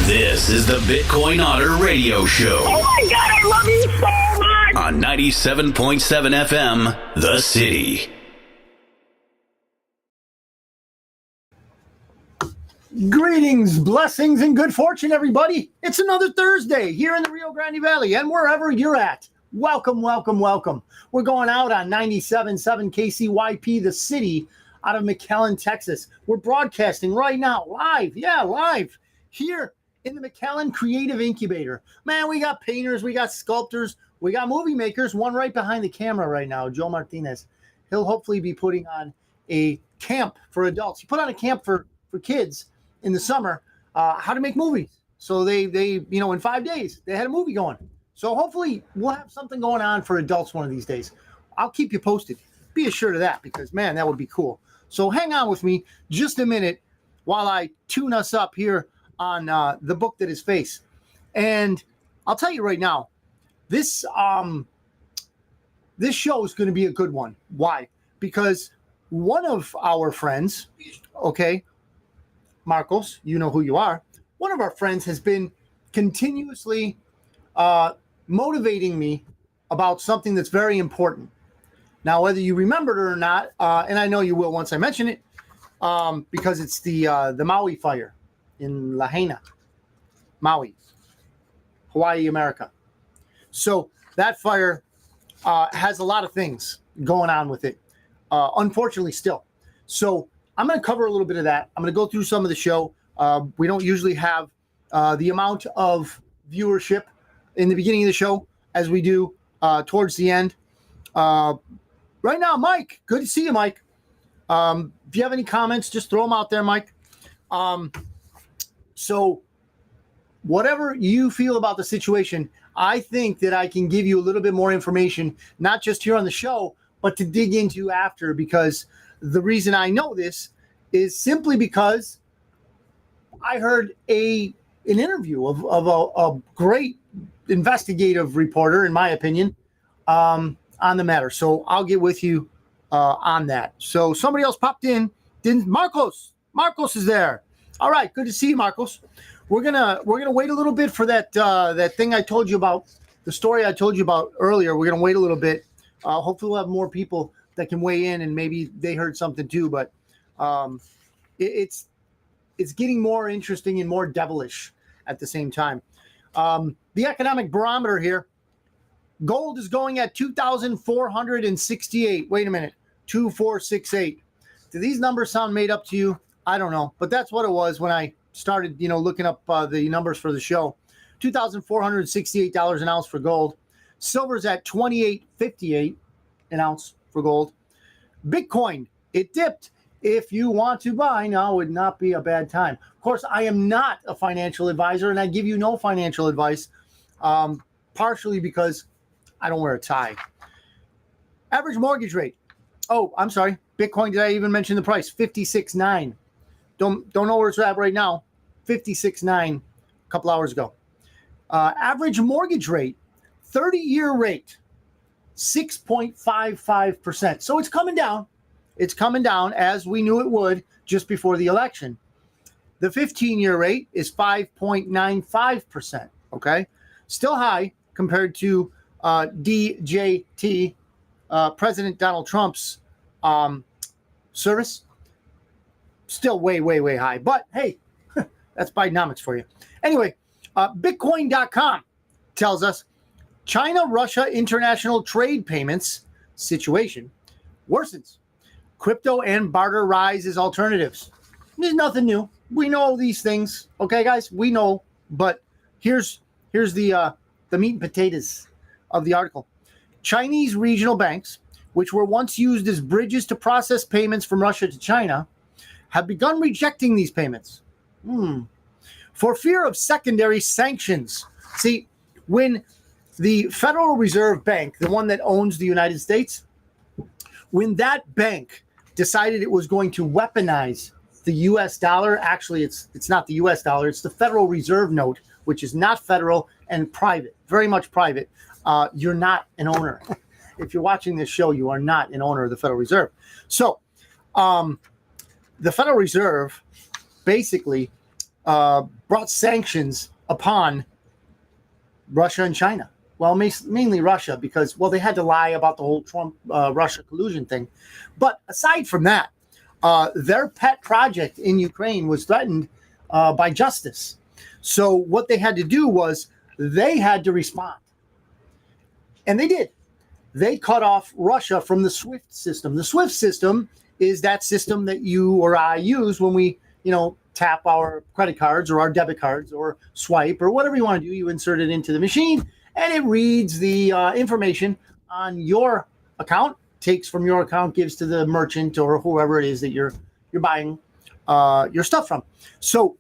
This is the Bitcoin Otter Radio Show. Oh my God, I love you so much! On 97.7 FM, The City. Greetings, blessings, and good fortune, everybody. It's another Thursday here in the Rio Grande Valley and wherever you're at. Welcome, welcome, welcome. We're going out on 97.7 KCYP, The City, out of McAllen, Texas. We're broadcasting right now, live, here in the McAllen Creative Incubator. Man, we got painters, we got sculptors, we got movie makers, one right behind the camera right now, Joe Martinez. He'll hopefully be putting on a camp for adults. He put on a camp for kids in the summer, how to make movies. So they, in 5 days, they had a movie going. So hopefully we'll have something going on for adults one of these days. I'll keep you posted. Be assured of that because, man, that would be cool. So hang on with me just a minute while I tune us up here on the book that is Face. And I'll tell you right now, this show is going to be a good one. Why? Because one of our friends, okay, Marcos, you know who you are. One of our friends has been continuously motivating me about something that's very important. Now, whether you remembered it or not, and I know you will once I mention it, because it's the Maui fire in Lahaina, Maui, Hawaii, America. So that fire has a lot of things going on with it, unfortunately still. So I'm going to cover a little bit of that. I'm going to go through some of the show. We don't usually have the amount of viewership in the beginning of the show as we do towards the end. Right now, Mike, good to see you, Mike. If you have any comments, just throw them out there, Mike. So whatever you feel about the situation, I think that I can give you a little bit more information, not just here on the show, but to dig into after, because the reason I know this is simply because I heard an interview of a great investigative reporter, in my opinion, on the matter. So I'll get with you on that. So somebody else popped in. Marcos is there. All right, good to see you, Marcos. We're gonna wait a little bit for that thing I told you about, the story I told you about earlier. We're gonna wait a little bit. Hopefully we'll have more people that can weigh in and maybe they heard something too. But it's getting more interesting and more devilish at the same time. The economic barometer here. Gold is going at 2,468. Wait a minute, 2,468. Do these numbers sound made up to you? I don't know, but that's what it was when I started, looking up the numbers for the show. $2,468 an ounce for gold. Silver's at $28.58 an ounce for gold. Bitcoin, it dipped. If you want to buy, now would not be a bad time. Of course, I am not a financial advisor, and I give you no financial advice, partially because I don't wear a tie. Average mortgage rate. Oh, I'm sorry. Bitcoin, did I even mention the price? 56.9. Don't know where it's at right now. 56.9 a couple hours ago. Average mortgage rate, 30-year rate, 6.55%. So it's coming down. It's coming down as we knew it would just before the election. The 15-year rate is 5.95%. Okay, still high compared to DJT, President Donald Trump's service. Still way, way, way high. But hey, that's Bidenomics for you. Anyway, Bitcoin.com tells us China-Russia international trade payments situation worsens. Crypto and barter rise as alternatives. There's nothing new. We know these things. Okay, guys, we know. But here's the meat and potatoes of the article. Chinese regional banks, which were once used as bridges to process payments from Russia to China, have begun rejecting these payments for fear of secondary sanctions. See, when the Federal Reserve Bank, the one that owns the United States, when that bank decided it was going to weaponize the U.S. dollar, actually it's not the U.S. dollar, it's the Federal Reserve note, which is not federal and private, very much private. You're not an owner. If you're watching this show, you are not an owner of the Federal Reserve. So the Federal Reserve basically brought sanctions upon Russia and China. Well, mainly Russia because, well, they had to lie about the whole Trump-Russia collusion thing. But aside from that, their pet project in Ukraine was threatened by justice. So what they had to do was they had to respond. And they did. They cut off Russia from the SWIFT system. The SWIFT system is that system that you or I use when we, tap our credit cards or our debit cards or swipe or whatever you want to do. You insert it into the machine and it reads the information on your account, takes from your account, gives to the merchant or whoever it is that you're buying your stuff from. So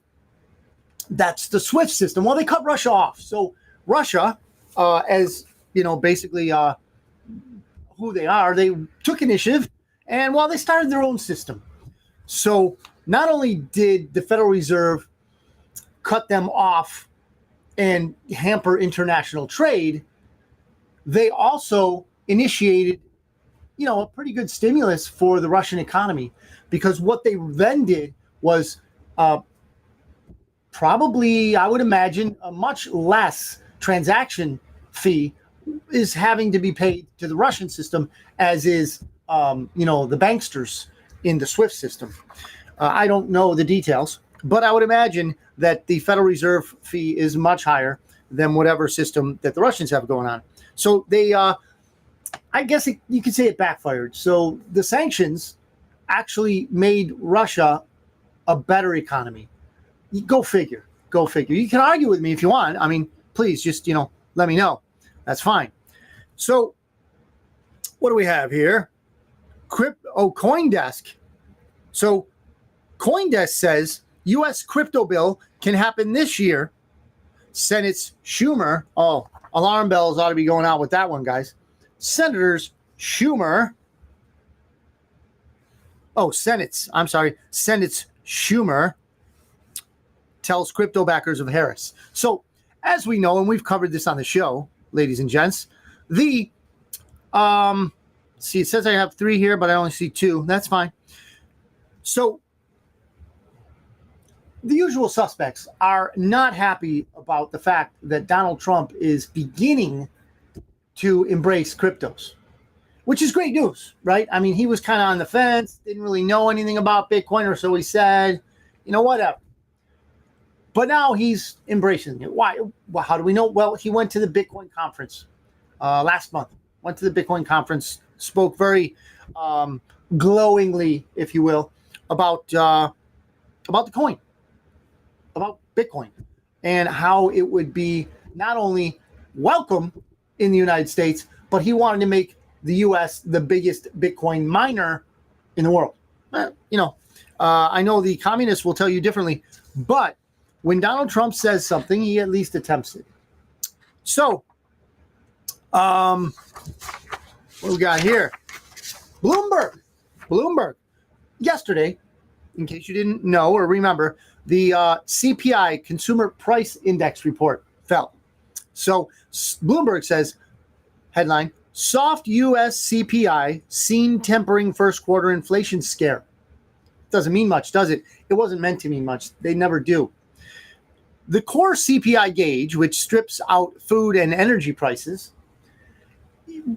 that's the SWIFT system. Well, they cut Russia off. So Russia, as basically who they are, they took initiative and they started their own system. So not only did the Federal Reserve cut them off and hamper international trade, they also initiated, a pretty good stimulus for the Russian economy, because what they then did was probably, I would imagine, a much less transaction fee is having to be paid to the Russian system, as is, the banksters in the SWIFT system. I don't know the details, but I would imagine that the Federal Reserve fee is much higher than whatever system that the Russians have going on. So they, I guess you could say it backfired. So the sanctions actually made Russia a better economy. Go figure. Go figure. You can argue with me if you want. I mean, please just, let me know. That's fine. So what do we have here? CoinDesk. So CoinDesk says U.S. crypto bill can happen this year. Senate's Schumer. Oh, alarm bells ought to be going out with that one, guys. Senate's Schumer. Senate's Schumer tells crypto backers of Harris. So, as we know, and we've covered this on the show, ladies and gents, it says I have 3 here, but I only see 2. That's fine. So, the usual suspects are not happy about the fact that Donald Trump is beginning to embrace cryptos, which is great news, right? I mean, he was kind of on the fence, didn't really know anything about Bitcoin, or so he said, whatever. But now he's embracing it. Why? Well, how do we know? Well, he went to the Bitcoin conference last month, went to the Bitcoin conference, spoke very glowingly, if you will, about the coin, about Bitcoin, and how it would be not only welcome in the United States, but he wanted to make the U.S. the biggest Bitcoin miner in the world. I know the communists will tell you differently, but when Donald Trump says something, he at least attempts it. So, what do we got here? Bloomberg. Yesterday, in case you didn't know or remember, the CPI, Consumer Price Index report, fell. So Bloomberg says, headline, soft U.S. CPI seen tempering first quarter inflation scare. Doesn't mean much, does it? It wasn't meant to mean much. They never do. The core CPI gauge, which strips out food and energy prices,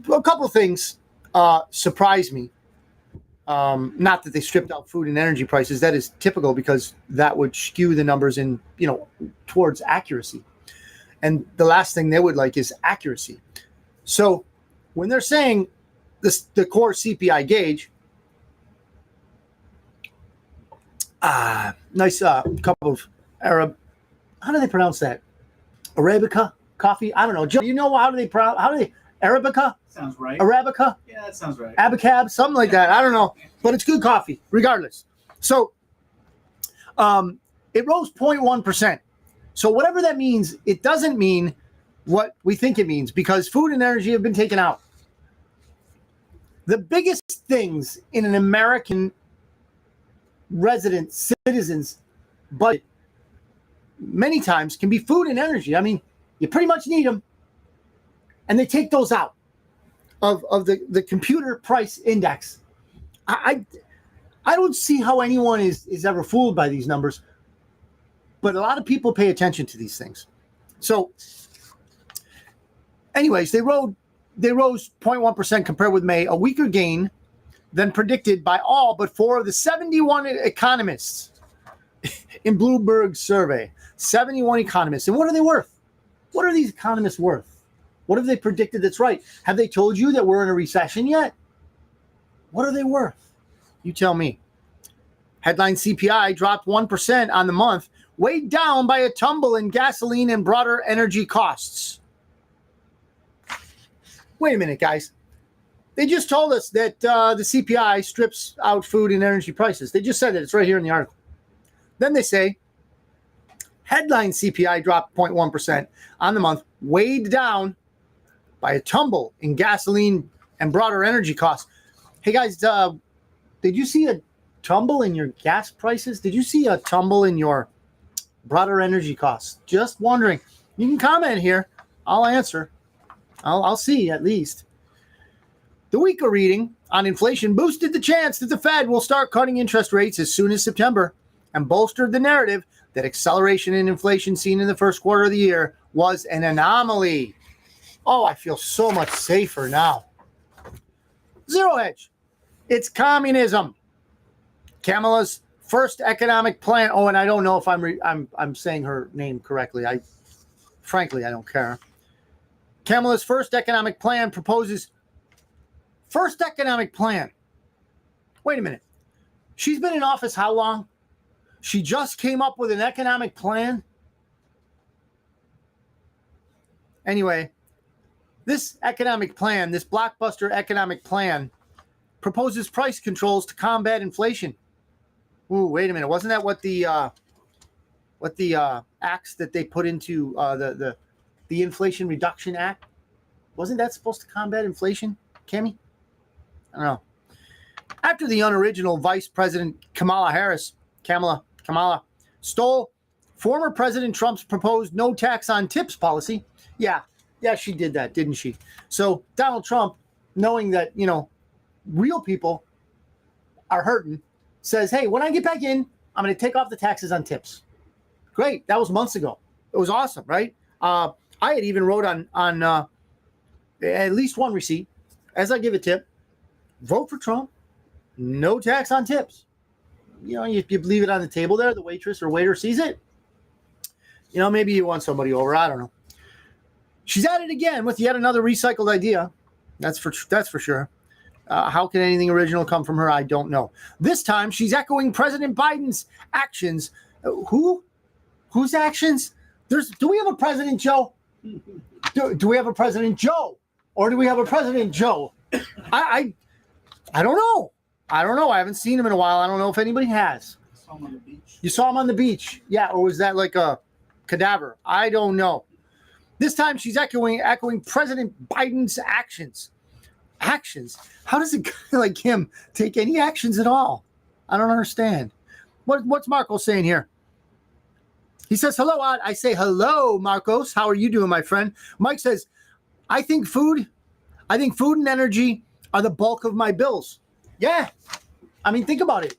a couple things surprised me. Not that they stripped out food and energy prices. That is typical because that would skew the numbers in, towards accuracy. And the last thing they would like is accuracy. So when they're saying the core CPI gauge, nice cup of how do they pronounce that? Arabica coffee? I don't know. Joe, how do they Arabica? Sounds right. Arabica? Yeah, that sounds right. Abacab, something like that. I don't know. But it's good coffee, regardless. So it rose 0.1%. So whatever that means, it doesn't mean what we think it means, because food and energy have been taken out. The biggest things in an American citizen's budget many times can be food and energy. I mean, you pretty much need them. And they take those out of the computer price index. I don't see how anyone is ever fooled by these numbers. but a lot of people pay attention to these things. So, anyways, they rose 0.1% compared with May, a weaker gain than predicted by all but 4 of the 71 economists in Bloomberg's survey. 71 economists. And what are they worth? What are these economists worth? What have they predicted that's right? Have they told you that we're in a recession yet? What are they worth? You tell me. Headline CPI dropped 1% on the month, weighed down by a tumble in gasoline and broader energy costs. Wait a minute, guys. They just told us that the CPI strips out food and energy prices. They just said it. It's right here in the article. Then they say, headline CPI dropped 0.1% on the month, weighed down by a tumble in gasoline and broader energy costs. Hey, guys, did you see a tumble in your gas prices? Did you see a tumble in your broader energy costs? Just wondering. You can comment here. I'll answer. I'll see at least. The weaker reading on inflation boosted the chance that the Fed will start cutting interest rates as soon as September and bolstered the narrative that acceleration in inflation seen in the first quarter of the year was an anomaly. Oh, I feel so much safer now. Zero Hedge. It's communism. Kamala's first economic plan. Oh, and I don't know if I'm saying her name correctly. Frankly, I don't care. Kamala's first economic plan proposes first economic plan. Wait a minute. She's been in office how long? She just came up with an economic plan? Anyway, this economic plan, this blockbuster economic plan, proposes price controls to combat inflation. Ooh, wait a minute. Wasn't that what the acts that they put into the Inflation Reduction Act? Wasn't that supposed to combat inflation, Cammy? I don't know. After the unoriginal Vice President Kamala, stole former President Trump's proposed no tax on tips policy. Yeah, she did that, didn't she? So Donald Trump, knowing that, real people are hurting, says, hey, when I get back in, I'm going to take off the taxes on tips. Great. That was months ago. It was awesome, right? I had even wrote on at least one receipt, as I give a tip, vote for Trump, no tax on tips. You leave it on the table there, the waitress or waiter sees it. Maybe you want somebody over. I don't know. She's at it again with yet another recycled idea. That's for sure. How can anything original come from her? I don't know. This time, she's echoing President Biden's actions. Whose actions? Do we have a President Joe? Do we have a President Joe? Or do we have a President Joe? I don't know. I haven't seen him in a while. I don't know if anybody has. I saw him on the beach. You saw him on the beach? Yeah, or was that like a cadaver? I don't know. This time she's echoing President Biden's actions. Actions? How does a guy like him take any actions at all? I don't understand. What's Marcos saying here? He says, hello, Odd. I say, hello, Marcos. How are you doing, my friend? Mike says, I think food and energy are the bulk of my bills. Yeah. I mean, think about it.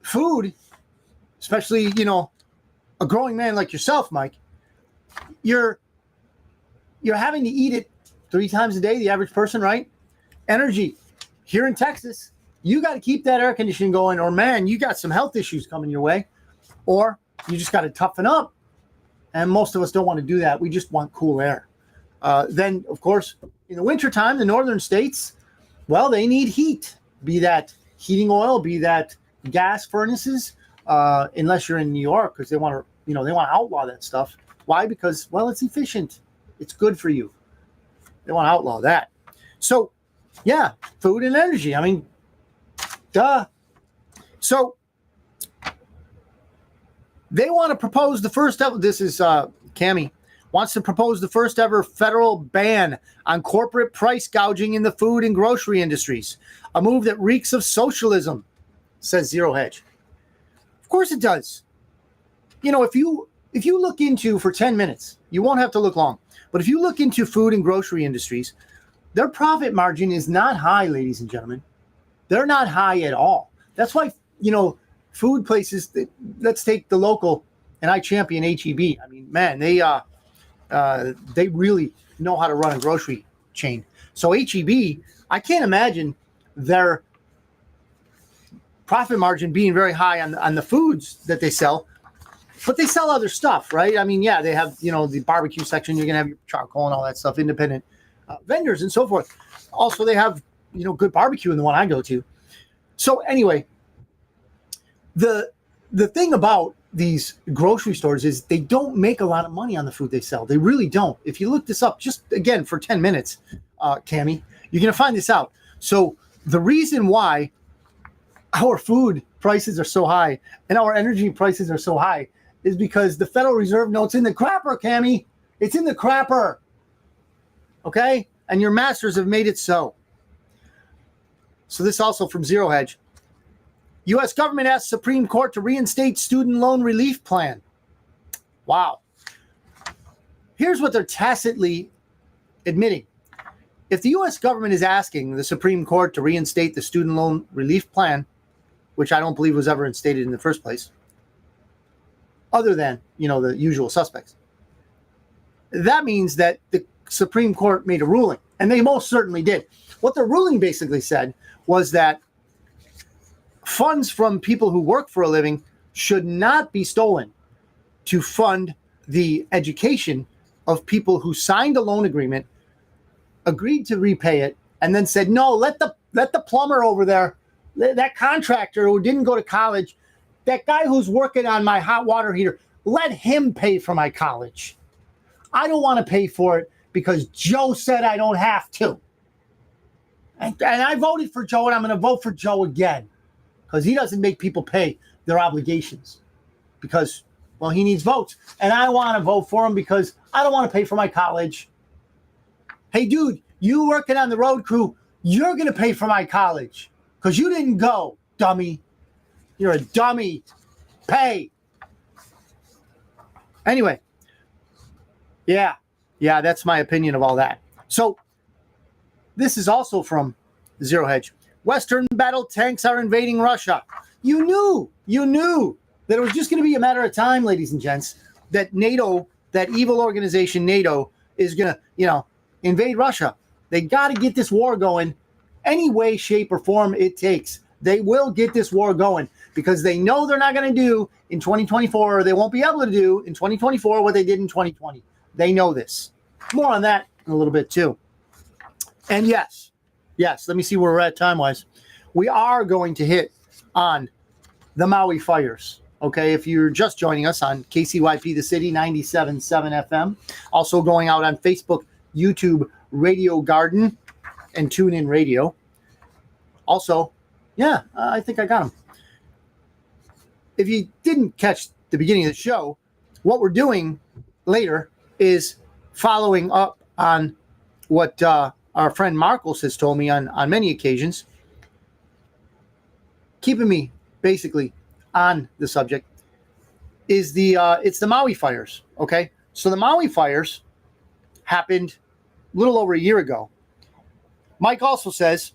Food, especially, a growing man like yourself, Mike, you're having to eat it 3 times a day, the average person, right? Energy. Here in Texas, you got to keep that air conditioning going, or man, you got some health issues coming your way, or you just got to toughen up. And most of us don't want to do that. We just want cool air. Then, of course, in the wintertime, the northern states, well, they need heat, be that heating oil, be that gas furnaces, unless you're in New York, because they want to outlaw that stuff. Why? Because, well, it's efficient. It's good for you. They want to outlaw that. So, yeah, food and energy. I mean, duh. So, they want to propose the first ever, this is Cammie, wants to propose the first ever federal ban on corporate price gouging in the food and grocery industries, a move that reeks of socialism, says Zero Hedge. Of course it does. If you look into, for 10 minutes, you won't have to look long, but if you look into food and grocery industries, their profit margin is not high, ladies and gentlemen. They're not high at all. That's why, food places, let's take the local, and I champion HEB. I mean, man, they really know how to run a grocery chain. So HEB, I can't imagine their profit margin being very high on the foods that they sell, but they sell other stuff, right? I mean, yeah, they have, the barbecue section. You're going to have your charcoal and all that stuff, independent vendors and so forth. Also, they have, good barbecue in the one I go to. So anyway, the thing about these grocery stores is they don't make a lot of money on the food they sell. They really don't. If you look this up, just again for 10 minutes, Cammie, you're going to find this out. So the reason why our food prices are so high and our energy prices are so high is because the Federal Reserve note's in the crapper, Cammie. It's in the crapper. Okay? And your masters have made it so. So this also from Zero Hedge. U.S. government asks Supreme Court to reinstate student loan relief plan. Wow. Here's what they're tacitly admitting. If the U.S. government is asking the Supreme Court to reinstate the student loan relief plan, which I don't believe was ever instated in the first place, other than, the usual suspects, that means that the Supreme Court made a ruling, and they most certainly did. What the ruling basically said was that funds from people who work for a living should not be stolen to fund the education of people who signed a loan agreement, agreed to repay it, and then said, no, let the plumber over there, that contractor who didn't go to college, that guy who's working on my hot water heater, let him pay for my college. I don't want to pay for it because Joe said I don't have to. And I voted for Joe, and I'm going to vote for Joe again because he doesn't make people pay their obligations because, well, he needs votes. And I want to vote for him because I don't want to pay for my college. Hey, dude, you working on the road crew, you're going to pay for my college because you didn't go, dummy. You're a dummy. Pay. Anyway, yeah, that's my opinion of all that. So this is also from Zero Hedge. Western battle tanks are invading Russia. You knew that it was just going to be a matter of time, ladies and gents, that NATO, that evil organization NATO, is going to, invade Russia. They got to get this war going any way, shape, or form it takes. They will get this war going because they know they're not going to do in 2024, or they won't be able to do in 2024 what they did in 2020. They know this. More on that in a little bit too. And yes, let me see where we're at time-wise. We are going to hit on the Maui fires. Okay, if you're just joining us on KCYP The City 97.7 FM, also going out on Facebook, YouTube, Radio Garden, and TuneIn Radio. Also, I think I got them. If you didn't catch the beginning of the show, what we're doing later is following up on what our friend Marcos has told me on many occasions, keeping me basically on the subject, is it's the Maui fires. Okay, so the Maui fires happened a little over a year ago. Mike also says,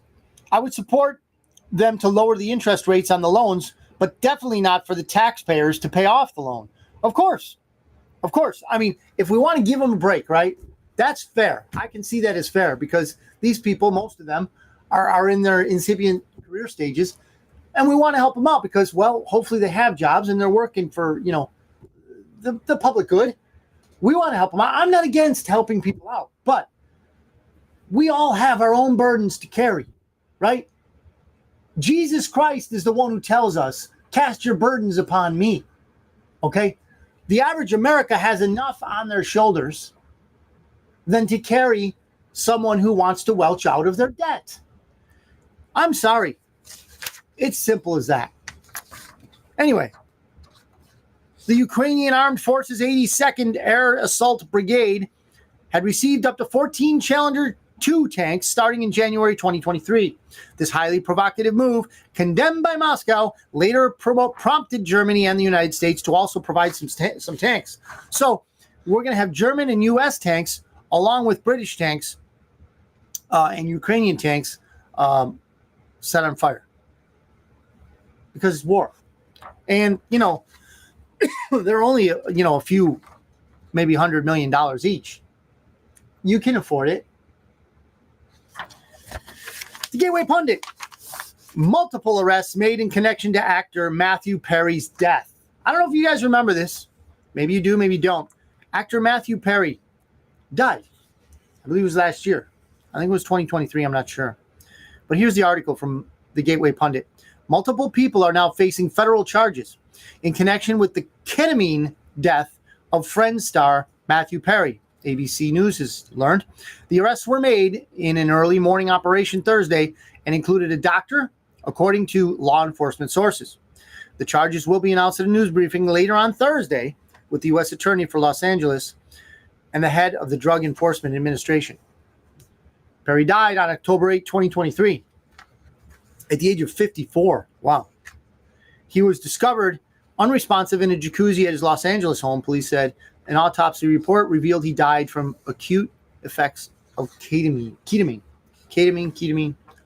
I would support them to lower the interest rates on the loans, but definitely not for the taxpayers to pay off the loan. Of course. I mean, if we want to give them a break, right? That's fair. I can see that as fair because these people, most of them, are in their incipient career stages, and we want to help them out because, well, hopefully they have jobs and they're working for, the public good. We want to help them out. I'm not against helping people out, but we all have our own burdens to carry, right? Jesus Christ is the one who tells us, cast your burdens upon me, okay? The average America has enough on their shoulders than to carry someone who wants to welch out of their debt. I'm sorry. It's simple as that. Anyway, the Ukrainian Armed Forces 82nd Air Assault Brigade had received up to 14 Challenger 2 tanks starting in January 2023. This highly provocative move, condemned by Moscow, later prompted Germany and the United States to also provide some tanks. So we're going to have German and U.S. tanks along with British tanks and Ukrainian tanks set on fire because it's war. And, they're only, a few, maybe $100 million each. You can afford it. The Gateway Pundit. Multiple arrests made in connection to actor Matthew Perry's death. I don't know if you guys remember this. Maybe you do, maybe you don't. Actor Matthew Perry died. I believe it was last year. I think it was 2023. I'm not sure. But here's the article from the Gateway Pundit. Multiple people are now facing federal charges in connection with the ketamine death of Friends star Matthew Perry. ABC News has learned. The arrests were made in an early morning operation Thursday and included a doctor, according to law enforcement sources. The charges will be announced at a news briefing later on Thursday with the U.S. Attorney for Los Angeles and the head of the Drug Enforcement Administration. Perry died on October 8, 2023, at the age of 54. Wow. He was discovered unresponsive in a jacuzzi at his Los Angeles home, police said. An autopsy report revealed he died from acute effects of ketamine.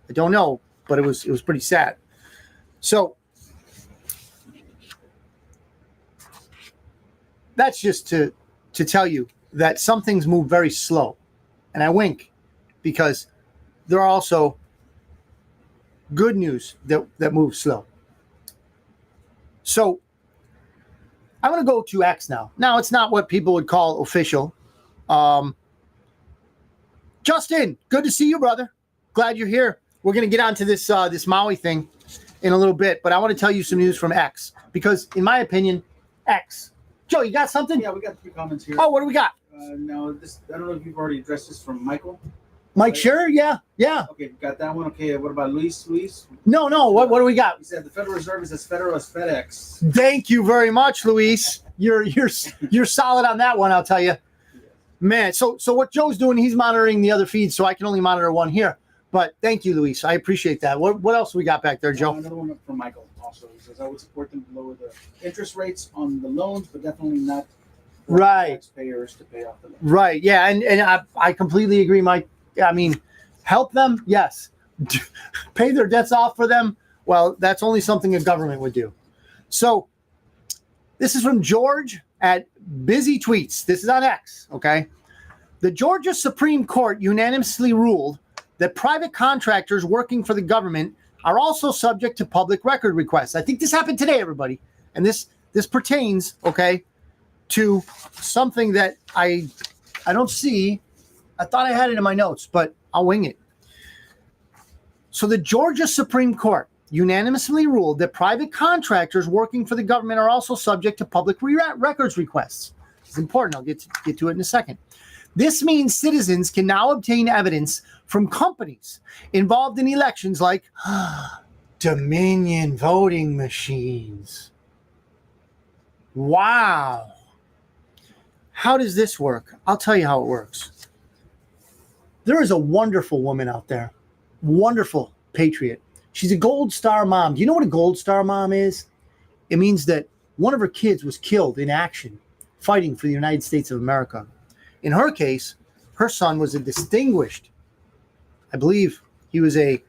I don't know, but it was pretty sad. So that's just to tell you that some things move very slow. And I wink because there are also good news that moves slow. So I'm going to go to X now. Now, it's not what people would call official. Justin, good to see you, brother. Glad you're here. We're going to get onto this Maui thing in a little bit, but I want to tell you some news from X because, in my opinion, X. Joe, you got something? Yeah, we got 3 comments here. Oh, what do we got? Now, I don't know if you've already addressed this from Michael. Mike, sure? Yeah. Okay, got that one. Okay, what about Luis? No. What do we got? He said the Federal Reserve is as federal as FedEx. Thank you very much, Luis. You're solid on that one, I'll tell you. Man, so what Joe's doing, he's monitoring the other feeds, so I can only monitor one here. But thank you, Luis. I appreciate that. What else we got back there, Joe? Another one from Michael also. He says, I would support them to lower the interest rates on the loans, but definitely not for taxpayers to pay off the loans. Right, yeah, and I completely agree, Mike. I mean, help them, yes. Pay their debts off for them, well, that's only something a government would do. So this is from George at Busy Tweets. This is on X, okay? The Georgia Supreme Court unanimously ruled that private contractors working for the government are also subject to public record requests. I think this happened today, everybody. And this pertains, okay, to something that I don't see. I thought I had it in my notes, but I'll wing it. So the Georgia Supreme Court unanimously ruled that private contractors working for the government are also subject to public records requests. It's important. I'll get to it in a second. This means citizens can now obtain evidence from companies involved in elections like Dominion voting machines. Wow. How does this work? I'll tell you how it works. There is a wonderful woman out there, wonderful patriot. She's a Gold Star mom. Do you know what a Gold Star mom is? It means that one of her kids was killed in action fighting for the United States of America. In her case, her son was a distinguished, I believe he was a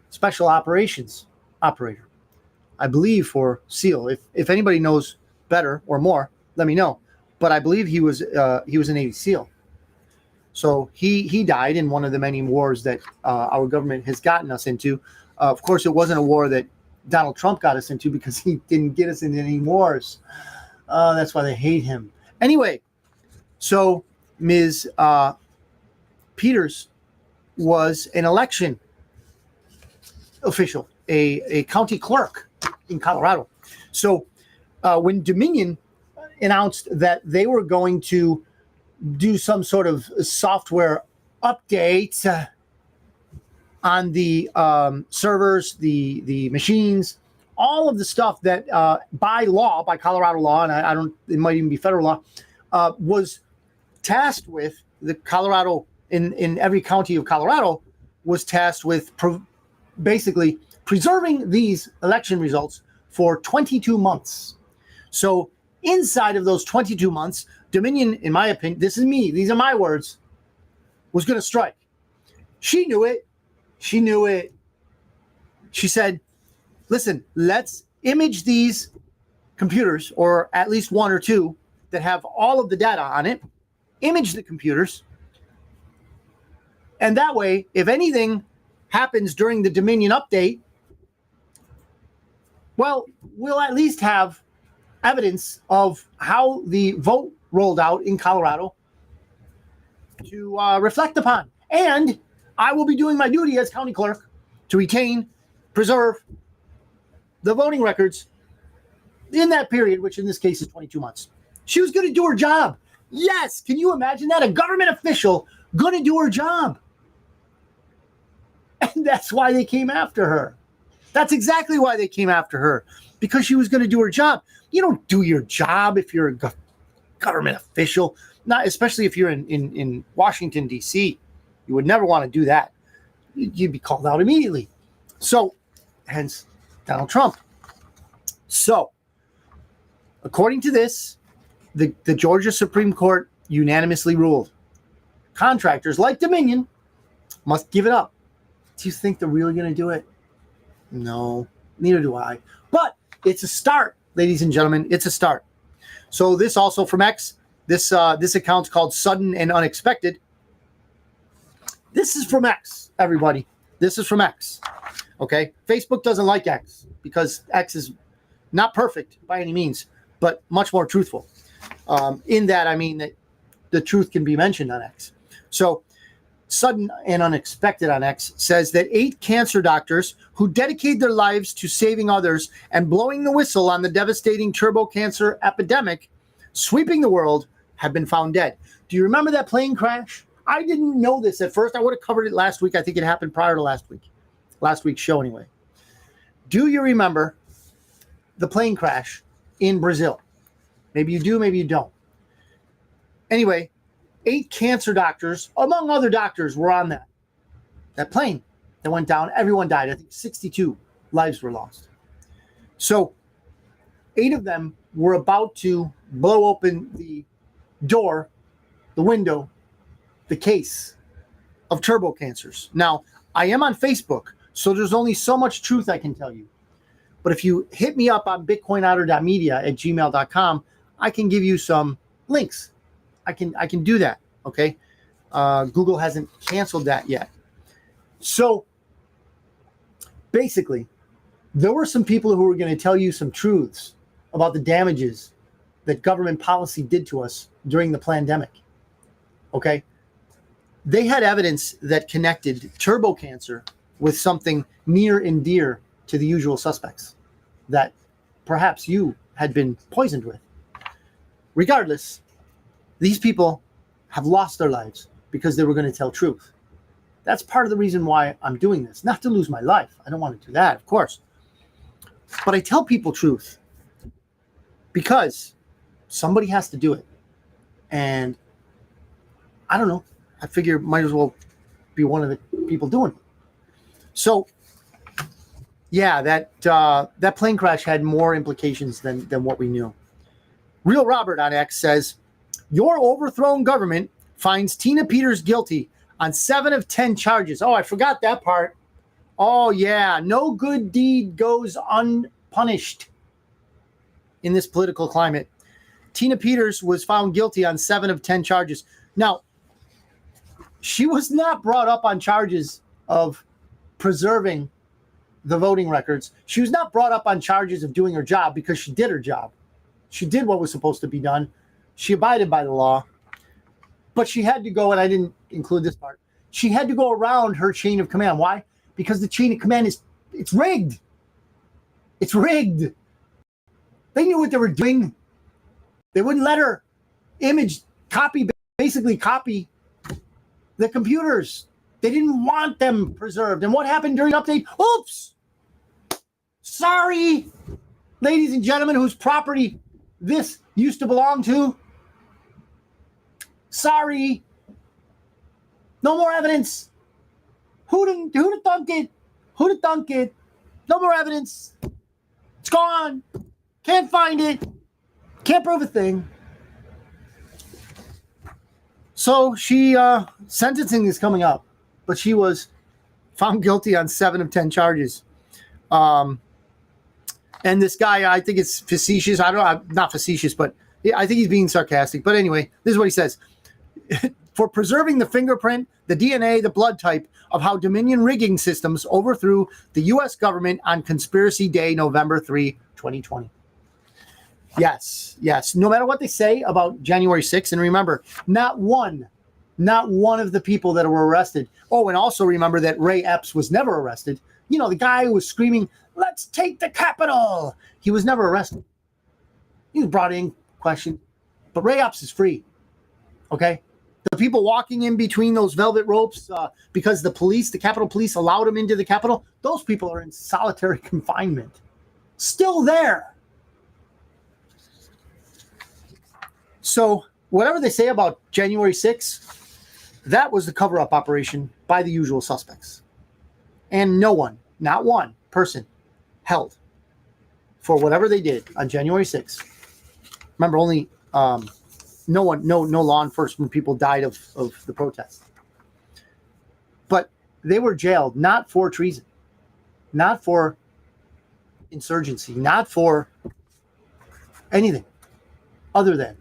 special operations operator, I believe for SEAL. If anybody knows better or more, let me know. But I believe he was a Navy SEAL. So he died in one of the many wars that our government has gotten us into. Of course, it wasn't a war that Donald Trump got us into because he didn't get us into any wars. That's why they hate him. Anyway, so Ms. Peters was an election official, a county clerk in Colorado. So when Dominion announced that they were going to do some sort of software update on the servers, the machines, all of the stuff that by Colorado law, and it might even be federal law, was tasked with the Colorado in every county of Colorado was tasked with basically preserving these election results for 22 months. So inside of those 22 months, Dominion, in my opinion, this is me, these are my words, was going to strike. She knew it. She said, listen, let's image these computers, or at least one or two that have all of the data on it, image the computers. And that way, if anything happens during the Dominion update, well, we'll at least have evidence of how the vote rolled out in Colorado to reflect upon. And I will be doing my duty as county clerk to retain, preserve the voting records in that period, which in this case is 22 months. She was going to do her job. Yes. Can you imagine that? A government official going to do her job. And that's why they came after her. That's exactly why they came after her, because she was going to do her job. You don't do your job if you're a government official, not especially if you're in Washington, D.C. You would never want to do that. You'd be called out immediately. So, hence Donald Trump. So, according to this, the Georgia Supreme Court unanimously ruled contractors like Dominion must give it up. Do you think they're really going to do it? No, neither do I. But it's a start, ladies and gentlemen. It's a start. So this also from X. This account's called Sudden and Unexpected. This is from X, everybody. This is from X. Okay? Facebook doesn't like X because X is not perfect by any means, but much more truthful. In that, I mean that the truth can be mentioned on X. So Sudden and Unexpected on X says that 8 cancer doctors who dedicate their lives to saving others and blowing the whistle on the devastating turbo cancer epidemic sweeping the world have been found dead. Do you remember that plane crash? I didn't know this at first. I would have covered it last week. I think it happened prior to last week's show anyway. Do you remember the plane crash in Brazil? Maybe you do, maybe you don't. Anyway, 8 cancer doctors, among other doctors, were on that plane that went down. Everyone died. I think 62 lives were lost. So 8 of them were about to blow open the door, the window, the case of turbo cancers. Now, I am on Facebook, so there's only so much truth I can tell you. But if you hit me up on bitcoinotter.media@gmail.com, I can give you some links. I can do that, okay? Google hasn't canceled that yet. So basically, there were some people who were going to tell you some truths about the damages that government policy did to us during the pandemic, okay? They had evidence that connected turbo cancer with something near and dear to the usual suspects that perhaps you had been poisoned with. Regardless, these people have lost their lives because they were going to tell truth. That's part of the reason why I'm doing this. Not to lose my life. I don't want to do that, of course. But I tell people truth because somebody has to do it. And I don't know. I figure might as well be one of the people doing it. So, yeah, that plane crash had more implications than what we knew. Real Robert on X says, your overthrown government finds Tina Peters guilty on 7 of 10 charges. Oh, I forgot that part. Oh, yeah. No good deed goes unpunished in this political climate. Tina Peters was found guilty on 7 of 10 charges. Now, she was not brought up on charges of preserving the voting records. She was not brought up on charges of doing her job because she did her job. She did what was supposed to be done. She abided by the law. But she had to go, and I didn't include this part, she had to go around her chain of command. Why? Because the chain of command it's rigged. It's rigged. They knew what they were doing. They wouldn't let her basically copy the computers. They didn't want them preserved. And what happened during the update? Oops! Sorry, ladies and gentlemen, whose property this used to belong to. Sorry. No more evidence. Who'da thunk it? Who'da thunk it? No more evidence. It's gone. Can't find it. Can't prove a thing. So sentencing is coming up, but she was found guilty on 7 of 10 charges. And this guy, I think it's facetious. I don't know, not facetious, but I think he's being sarcastic. But anyway, this is what he says. For preserving the fingerprint, the DNA, the blood type of how Dominion rigging systems overthrew the U.S. government on Conspiracy Day, November 3, 2020. Yes. No matter what they say about January 6th, and remember, not one of the people that were arrested. Oh, and also remember that Ray Epps was never arrested. You know, the guy who was screaming, "Let's take the Capitol." He was never arrested. He was brought in, questioned. But Ray Epps is free. Okay? The people walking in between those velvet ropes because the Capitol Police allowed them into the Capitol, those people are in solitary confinement. Still there. So whatever they say about January 6th, that was the cover-up operation by the usual suspects. And no one, not one person, held for whatever they did on January 6th. Remember, only no law enforcement people died of the protest. But they were jailed not for treason, not for insurgency, not for anything other than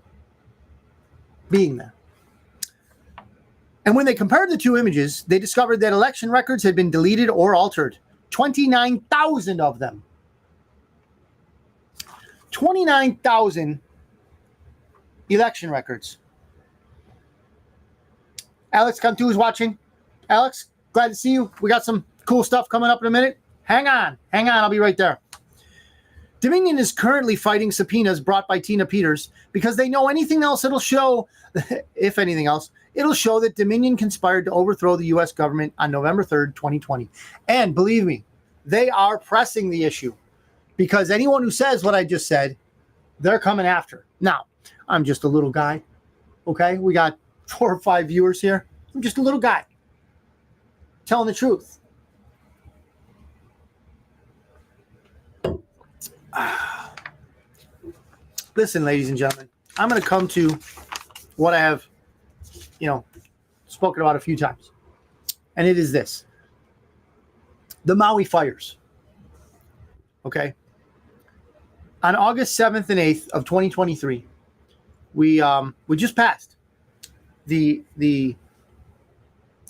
being there. And when they compared the two images, they discovered that election records had been deleted or altered. 29,000 of them. 29,000 election records. Alex Cantu is watching. Alex, glad to see you. We got some cool stuff coming up in a minute. Hang on. I'll be right there. Dominion is currently fighting subpoenas brought by Tina Peters because they know anything else it'll show, if anything else, it'll show that Dominion conspired to overthrow the U.S. government on November 3rd, 2020. And believe me, they are pressing the issue because anyone who says what I just said, they're coming after. Now, I'm just a little guy, okay? We got 4 or 5 viewers here. I'm just a little guy telling the truth. Listen, ladies and gentlemen, I'm going to come to what I have, spoken about a few times. And it is this. The Maui fires. Okay. On August 7th and 8th of 2023, we just passed the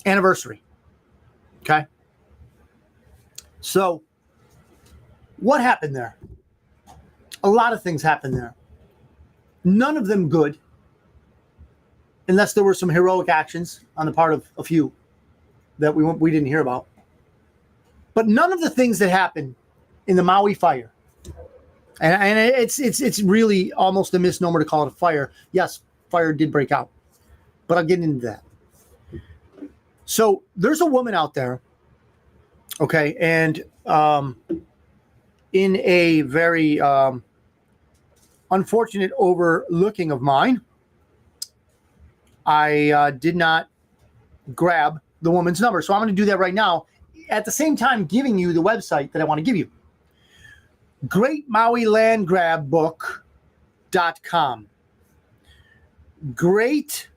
anniversary. Okay. So what happened there? A lot of things happened there. None of them good, unless there were some heroic actions on the part of a few that we didn't hear about. But none of the things that happened in the Maui fire, and it's really almost a misnomer to call it a fire. Yes, fire did break out, but I'll get into that. So there's a woman out there, okay, and in a very unfortunate overlooking of mine, I did not grab the woman's number. So I'm going to do that right now, at the same time giving you the website that I want to give you. GreatMauiLandGrabBook.com. Great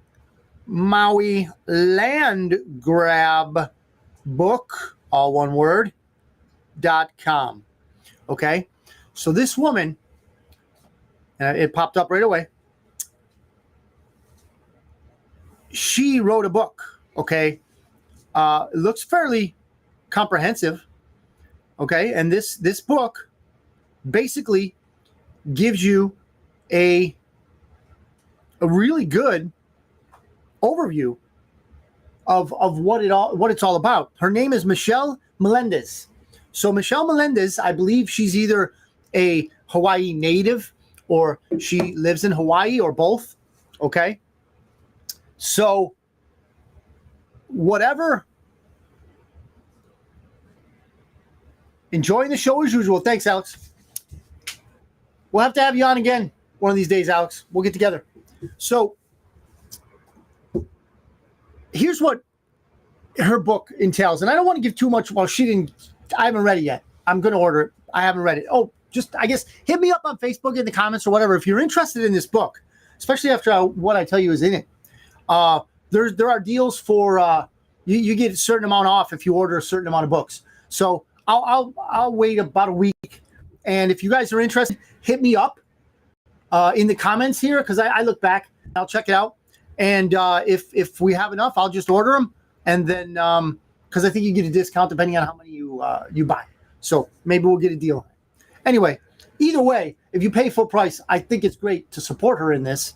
Maui Land Grab Book, all one word, .com. Okay? So this woman, it popped up right away. She wrote a book, okay? It looks fairly comprehensive, okay? And this book basically gives you a really good overview of what it's all about. Her name is Michelle Melendez. So Michelle Melendez, I believe she's either a Hawaii native or she lives in Hawaii or both, okay? So whatever. Enjoying the show as usual. Thanks, Alex. We'll have to have you on again one of these days, Alex. We'll get together. So here's what her book entails. And I don't want to give too much. Well, I haven't read it yet. I'm going to order it. I haven't read it. Oh, I guess hit me up on Facebook in the comments or whatever if you're interested in this book, especially after what I tell you is in it. There are deals for you get a certain amount off if you order a certain amount of books. So I'll wait about a week And if you guys are interested, hit me up in the comments here, because I look back. I'll check it out. And if we have enough, I'll just order them. And then, because I think you get a discount depending on how many you buy. So maybe we'll get a deal. Anyway, either way, if you pay full price, I think it's great to support her in this.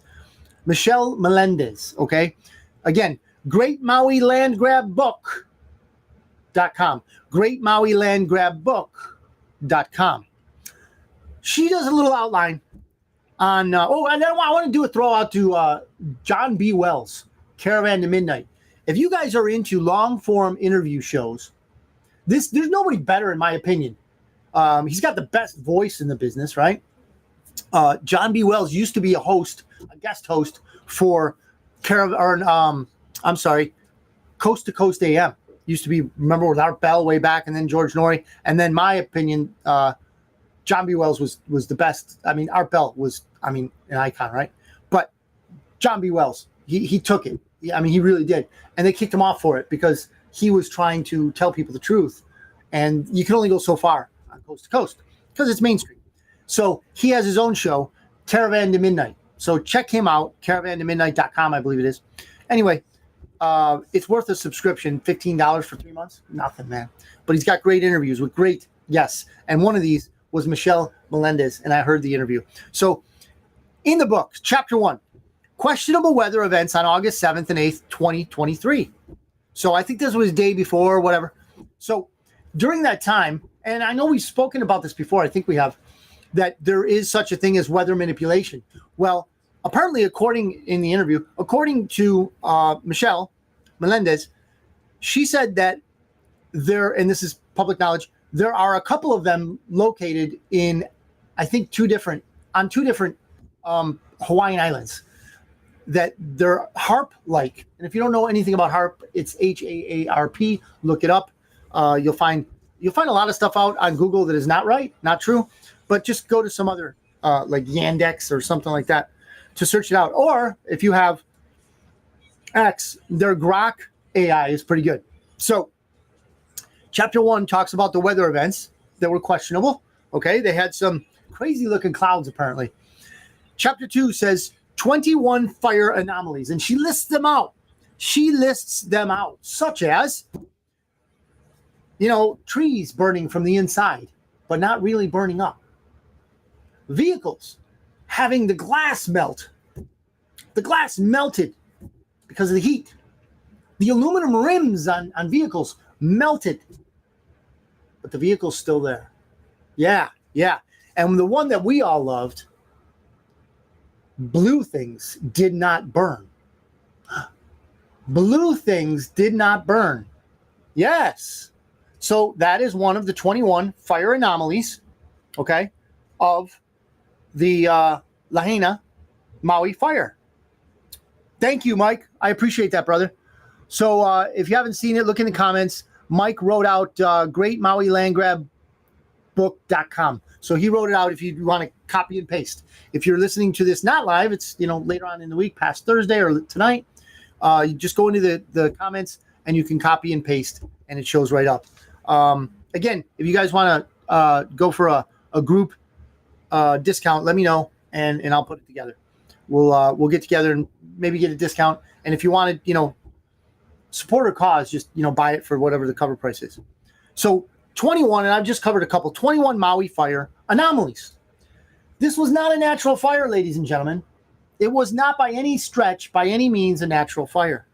Michelle Melendez, okay? Again, Great Maui Land Grab Book.com. Great Maui Land Grab Book.com. She does a little outline on, and then I want to do a throw out to John B. Wells, Caravan to Midnight. If you guys are into long form interview shows, there's nobody better in my opinion. He's got the best voice in the business, right? John B. Wells used to be a guest host for Coast to Coast AM. Used to be, remember, with Art Bell way back, and then George Norrie, and then my opinion, John B. Wells was the best. I mean, Art Bell was, an icon, right? But John B. Wells, he took it. He really did. And they kicked him off for it because he was trying to tell people the truth. And you can only go so far on Coast to Coast because it's mainstream. So he has his own show, Caravan to Midnight. So check him out, caravantomidnight.com, I believe it is. Anyway, it's worth a subscription, $15 for 3 months. Nothing, man. But he's got great interviews with great guests. And one of these was Michelle Melendez, and I heard the interview. So in the book, chapter 1, questionable weather events on August 7th and 8th, 2023. So I think this was day before or whatever. So during that time, and I know we've spoken about this before, I think we have, that there is such a thing as weather manipulation. Well, apparently, according to Michelle Melendez, she said that and this is public knowledge, there are a couple of them located in, I think, two different Hawaiian islands, that they're HAARP-like. And if you don't know anything about HAARP, it's HAARP. Look it up. You'll find a lot of stuff out on Google that is not right, not true. But just go to some other like Yandex or something like that to search it out. Or if you have X, their Grok AI is pretty good. So chapter 1 talks about the weather events that were questionable. Okay, they had some crazy looking clouds apparently. Chapter 2 says 21 fire anomalies, and she lists them out. Such as, trees burning from the inside, but not really burning up. Vehicles having the glass melt. The glass melted because of the heat. The aluminum rims on vehicles melted, but the vehicle's still there. Yeah. And the one that we all loved, blue things did not burn. Blue things did not burn. Yes. So that is one of the 21 fire anomalies, okay, of the Lahaina Maui fire. Thank you, Mike. I appreciate that, brother. So if you haven't seen it, look in the comments. Mike wrote out Great Maui Land Grab Book.com. So he wrote it out if you want to copy and paste. If you're listening to this not live, it's later on in the week, past Thursday or tonight. You just go into the comments and you can copy and paste, and it shows right up. Again, if you guys want to go for a group discount, let me know, and I'll put it together. We'll get together and maybe get a discount. And if you want to, support a cause, just buy it for whatever the cover price is. So 21, and I've just covered a couple. 21 Maui fire anomalies. This was not a natural fire, ladies and gentlemen. It was not by any stretch, by any means, a natural fire.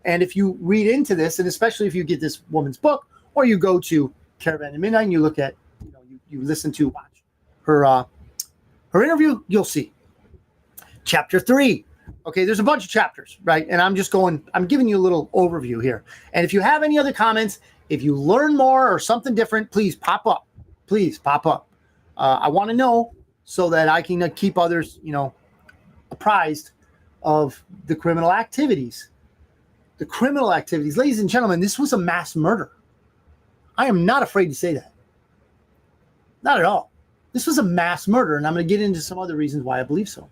And if you read into this, and especially if you get this woman's book, or you go to Caravan to Midnight and you look at, you listen to, watch her interview, you'll see. Chapter 3. Okay, there's a bunch of chapters, right? And I'm giving you a little overview here. And if you have any other comments, if you learn more or something different, please pop up. I want to know so that I can keep others, apprised of the criminal activities. The criminal activities. Ladies and gentlemen, this was a mass murder. I am not afraid to say that. Not at all. This was a mass murder, and I'm going to get into some other reasons why I believe so.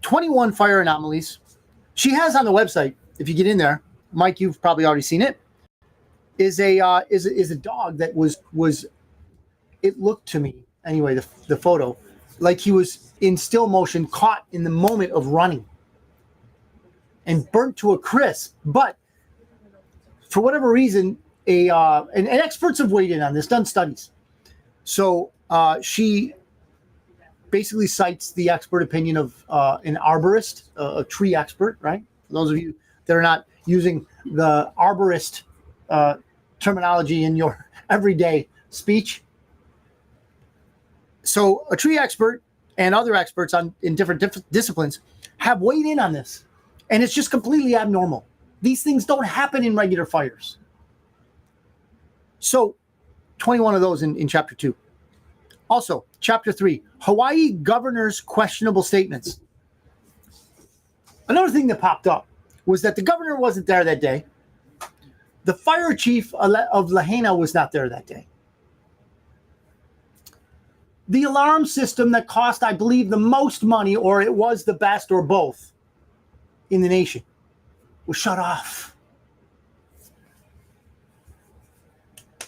21 fire anomalies. She has on the website, if you get in there, Mike, you've probably already seen it, is a dog that was it looked to me, anyway, the photo, like he was in still motion, caught in the moment of running and burnt to a crisp. But for whatever reason, and experts have weighed in on this, done studies. So she basically cites the expert opinion of an arborist, a tree expert, right? For those of you that are not using the arborist terminology in your everyday speech. So a tree expert and other experts in different disciplines have weighed in on this. And it's just completely abnormal. These things don't happen in regular fires. So 21 of those in chapter 2. Also, chapter 3, Hawaii governor's questionable statements. Another thing that popped up was that the governor wasn't there that day. The fire chief of Lahaina was not there that day. The alarm system that cost, I believe, the most money, or it was the best, or both, in the nation, was shut off.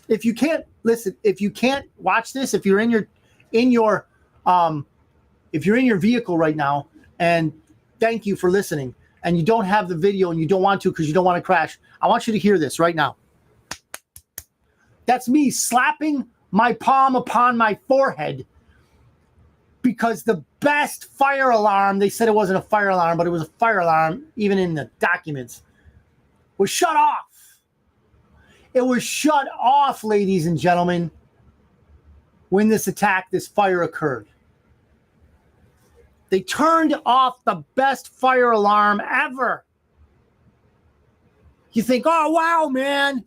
If you can't listen, if you can't watch this, if you're in your vehicle right now, and thank you for listening, and you don't have the video and you don't want to because you don't want to crash, I want you to hear this right now. That's me slapping my palm upon my forehead because the best fire alarm, they said it wasn't a fire alarm, but it was a fire alarm, even in the documents, was shut off. It was shut off, ladies and gentlemen, when this fire occurred. They turned off the best fire alarm ever. You think, oh, wow, man.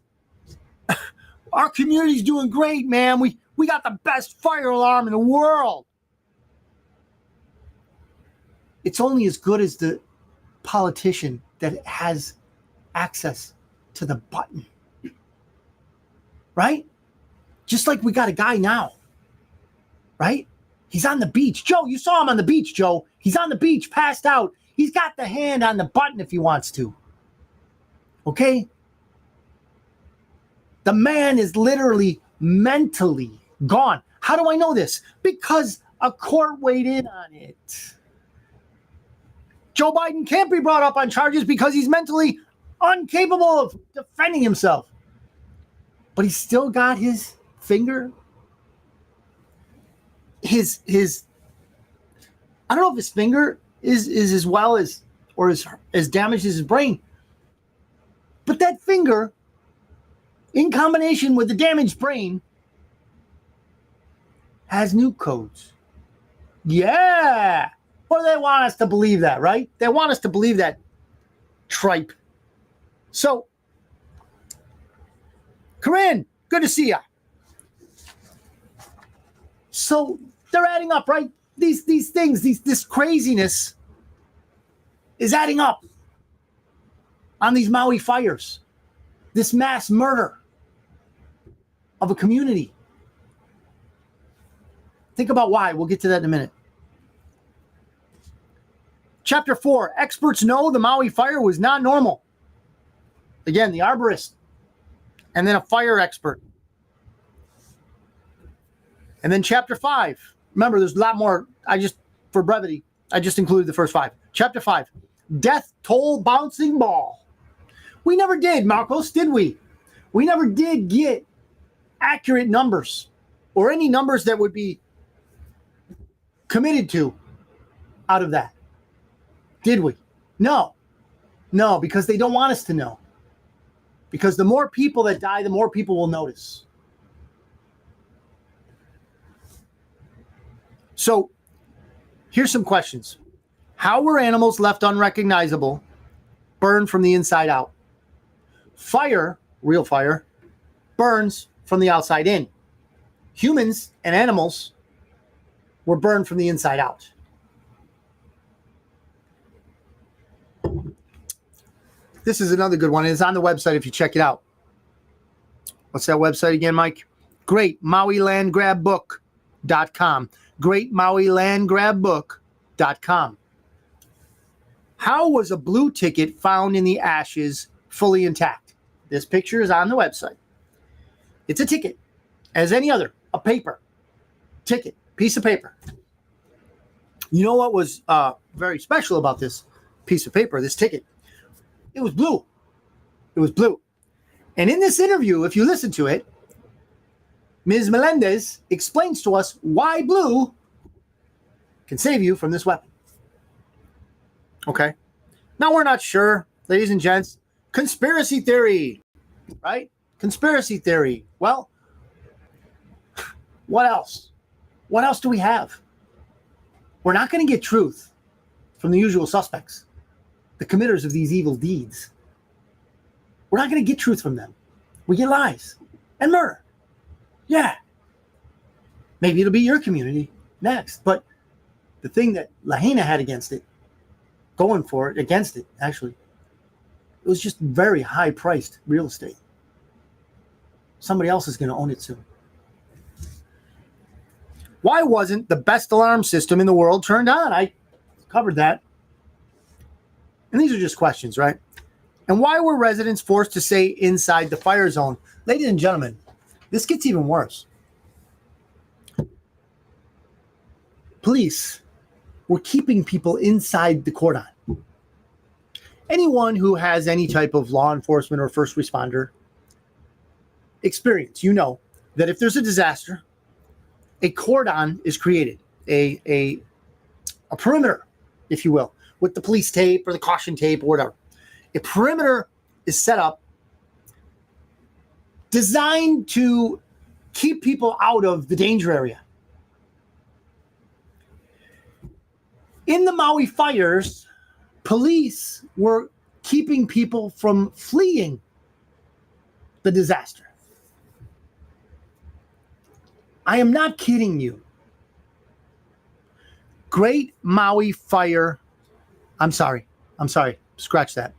Our community's doing great, man. We got the best fire alarm in the world. It's only as good as the politician that has access to the button. Right? Just like we got a guy now. Right? He's on the beach. Joe, you saw him on the beach, Joe. He's on the beach, passed out. He's got the hand on the button if he wants to. Okay? The man is literally mentally gone. How do I know this? Because a court weighed in on it. Joe Biden can't be brought up on charges because he's mentally incapable of defending himself. But he's still got his finger, his I don't know if his finger is as well as or as damaged as his brain. But that finger, in combination with the damaged brain, has new codes. Yeah. Well, they want us to believe that, right? They want us to believe that tripe. So, Corinne, good to see ya. So they're adding up, right? These things, this craziness is adding up on these Maui fires. This mass murder of a community. Think about why. We'll get to that in a minute. Chapter 4, experts know the Maui fire was not normal. Again, the arborist. And then a fire expert. And then chapter 5. Remember, there's a lot more. For brevity, I just included the first 5. Chapter 5, death toll bouncing ball. We never did, Marcos, did we? We never did get accurate numbers or any numbers that would be committed to out of that. Did we? No, because they don't want us to know. Because the more people that die, the more people will notice. So here's some questions. How were animals left unrecognizable, burned from the inside out? Fire, real fire, burns from the outside in. Humans and animals were burned from the inside out. This is another good one. It's on the website if you check it out. What's that website again, Mike? Great MauiLandGrabBook.com. Great MauiLandGrabBook.com. How was a blue ticket found in the ashes fully intact? This picture is on the website. It's a ticket, as any other, a paper. ticket, piece of paper. You know what was very special about this piece of paper, this ticket? It was blue. It was blue. And in this interview, if you listen to it, Ms. Melendez explains to us why blue can save you from this weapon. Okay. Now, we're not sure, ladies and gents. Conspiracy theory, right? Conspiracy theory. Well, what else? What else do we have? We're not going to get truth from the usual suspects, the committers of these evil deeds. We're not going to get truth from them. We get lies and murder. Yeah. Maybe it'll be your community next. But the thing that Lahaina had against it, actually, it was just very high-priced real estate. Somebody else is going to own it soon. Why wasn't the best alarm system in the world turned on? I covered that. And these are just questions, right? And why were residents forced to stay inside the fire zone? Ladies and gentlemen, this gets even worse. Police were keeping people inside the cordon. Anyone who has any type of law enforcement or first responder experience, you know that if there's a disaster, a cordon is created, a perimeter, if you will, with the police tape or the caution tape or whatever. A perimeter is set up designed to keep people out of the danger area. In the Maui fires, police were keeping people from fleeing the disaster. I am not kidding you. Great Maui Fire. I'm sorry. Scratch that.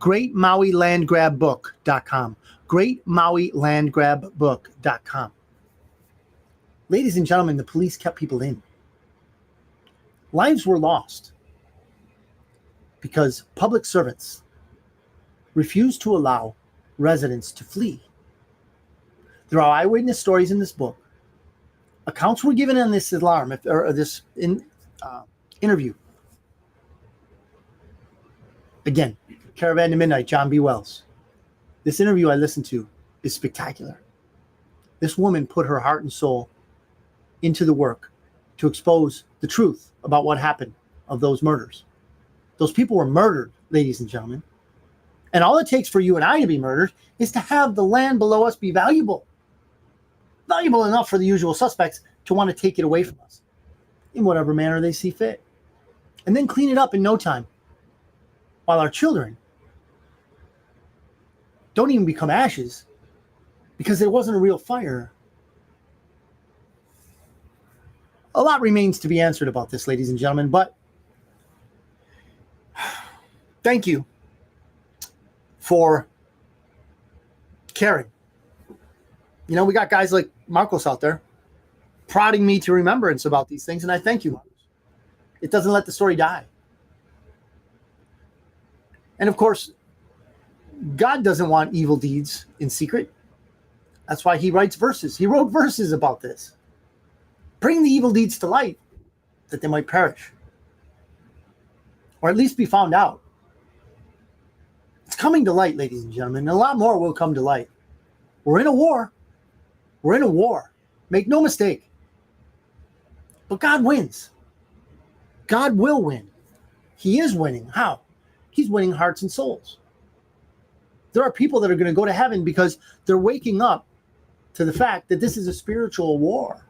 GreatMauiLandGrabBook.com. GreatMauiLandGrabBook.com. Ladies and gentlemen, the police kept people in. Lives were lost because public servants refused to allow residents to flee. There are eyewitness stories in this book. Accounts were given on this alarm or this interview. Again, Caravan to Midnight, John B. Wells. This interview I listened to is spectacular. This woman put her heart and soul into the work to expose the truth about what happened of those murders. Those people were murdered, ladies and gentlemen. And all it takes for you and I to be murdered is to have the land below us be valuable. Valuable enough for the usual suspects to want to take it away from us in whatever manner they see fit. And then clean it up in no time. While our children don't even become ashes because there wasn't a real fire. A lot remains to be answered about this, ladies and gentlemen, but thank you for caring. You know, we got guys like Marcos out there prodding me to remembrance about these things, and I thank you, Marcos. It doesn't let the story die. And of course, God doesn't want evil deeds in secret. That's why he writes verses. He wrote verses about this. Bring the evil deeds to light that they might perish. Or at least be found out. It's coming to light, ladies and gentlemen, and a lot more will come to light. We're in a war. We're in a war. Make no mistake. But God wins. God will win. He is winning. How? He's winning hearts and souls. There are people that are going to go to heaven because they're waking up to the fact that this is a spiritual war.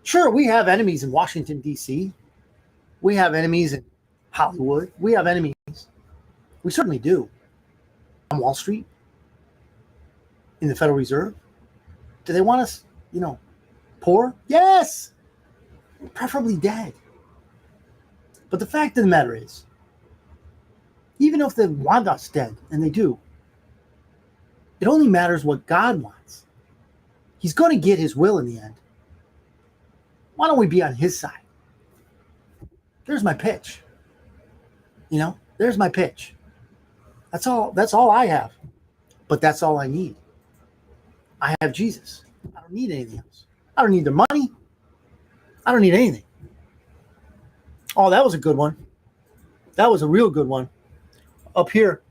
Sure, we have enemies in Washington, D.C. We have enemies in Hollywood. We have enemies. We certainly do. On Wall Street. In the Federal Reserve. Do they want us, poor? Yes! Preferably dead. But the fact of the matter is, even if they want us dead, and they do, it only matters what God wants. He's going to get his will in the end. Why don't we be on his side? There's my pitch. There's my pitch. That's all I have. But that's all I need. I have Jesus. I don't need anything else. I don't need their money. I don't need anything. Oh, that was a good one. That was a real good one. Up here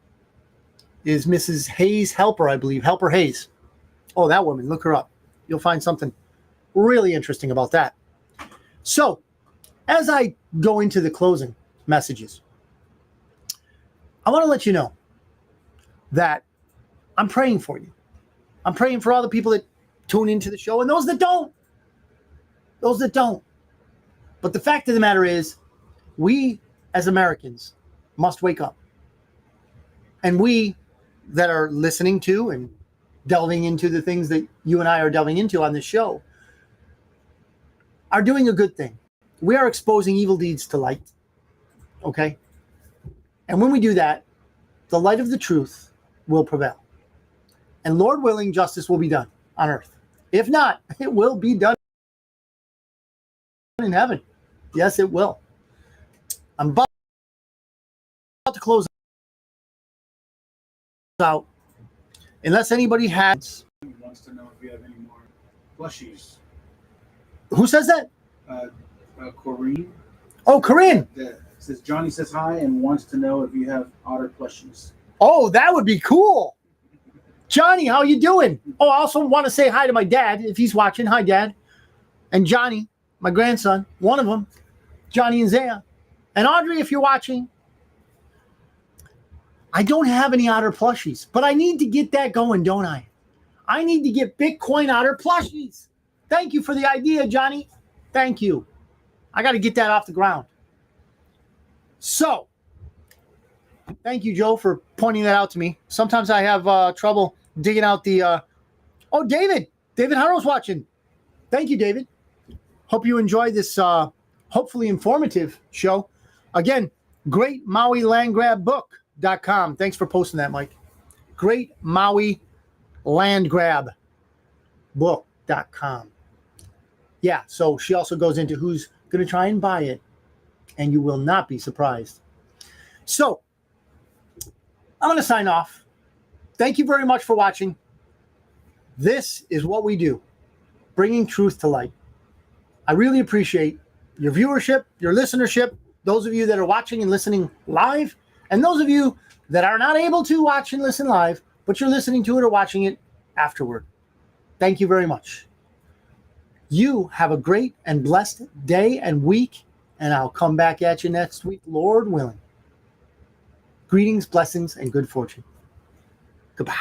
is Mrs. Hayes Helper, I believe. Helper Hayes. Oh, that woman. Look her up. You'll find something really interesting about that. So, as I go into the closing messages, I want to let you know that I'm praying for you. I'm praying for all the people that tune into the show and those that don't. Those that don't. But the fact of the matter is, we as Americans must wake up. And we that are listening to and delving into the things that you and I are delving into on this show are doing a good thing. We are exposing evil deeds to light. Okay? And when we do that, the light of the truth will prevail. And Lord willing, justice will be done on earth. If not, it will be done in heaven. Yes, it will. I'm about to close out. Unless anybody has... wants to know if you have any more plushies. Who says that? Corinne. Oh, Corinne. Says Johnny says hi and wants to know if you have Otter plushies. Oh, that would be cool. Johnny, how you doing? Oh, I also want to say hi to my dad if he's watching. Hi, Dad. And Johnny, my grandson, one of them, Johnny and Zaya. And Audrey, if you're watching. I don't have any Otter plushies, but I need to get that going, don't I? I need to get Bitcoin Otter plushies. Thank you for the idea, Johnny. Thank you. I got to get that off the ground. So, thank you, Joe, for pointing that out to me. Sometimes I have trouble digging out the... Oh, David. David Harrow's watching. Thank you, David. Hope you enjoy this hopefully informative show. Again, Great Maui Land Grab Book.com. Thanks for posting that, Mike. Great Maui Land Grab Book.com. Yeah, so she also goes into who's going to try and buy it, and you will not be surprised. So, I'm going to sign off. Thank you very much for watching. This is what we do, bringing truth to light. I really appreciate your viewership, your listenership, those of you that are watching and listening live, and those of you that are not able to watch and listen live, but you're listening to it or watching it afterward. Thank you very much. You have a great and blessed day and week, and I'll come back at you next week, Lord willing. Greetings, blessings, and good fortune. Goodbye.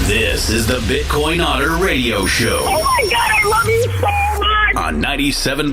This is the Bitcoin Otter Radio Show Oh my God, I love you so much. on 97.